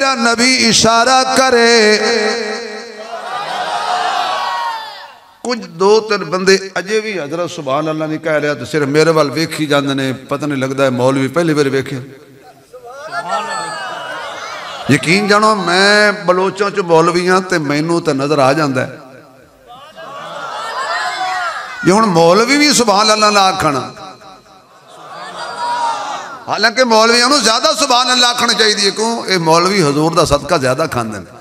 मेरा नबी इशारा करे। कुछ दो तीन बंदे अजे भी हजरत सुभान अल्लाह नहीं कह रहा तो सिर्फ मेरे वाल वेखी जाते ने, पता नहीं लगता है मौलवी पहली बार वेखे। यकीन जानो मैं बलोचों च मौलवी हाँ तो मैनू तो नजर आ जाता है। जे हुण मौलवी भी सुभान अल्लाह ना आखण, हालांकि मौलवियों को ज्यादा सुभान अल्लाह आखना चाहिए, क्यों ये मौलवी हजूर का सदका ज्यादा खाते हैं।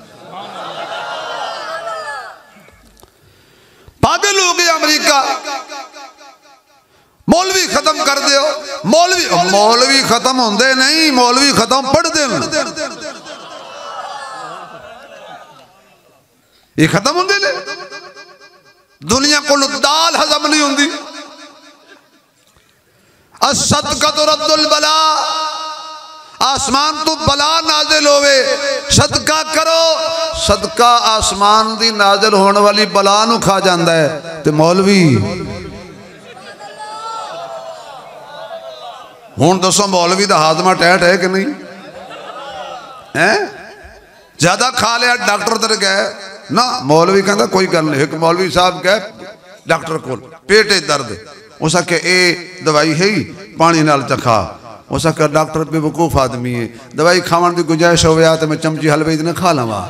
पागल हो गया अमरीका, मौलवी खत्म कर दो। मौलवी खत्म होंदे नहीं, मौलवी खत्म पढ़ते हैं। ये खत्म होंदे ने, दुनिया को दाल हजम नहीं होंदी। सदका तो रद्दुल बला, आसमान तो बला नाजिल होवे, सदका करो। सदका आसमान दी नाजिल होने वाली बला नू खा जाता है। ते मौलवी हुण दसो मौलवी दा हाजमा टैट है कि नहीं है? ज्यादा खा लिया डॉक्टर तेरे गए ना, मौलवी कहता कोई गल नहीं। एक मौलवी साहब गए डॉक्टर को, पेट दर्द, उस आख्या ये दवाई है ही पानी नाल चखा। उस आख्या डॉक्टर बेवकूफ आदमी है, दवाई खावन की गुंजाइश हो तो मैं चमची हलवे न खा लवा।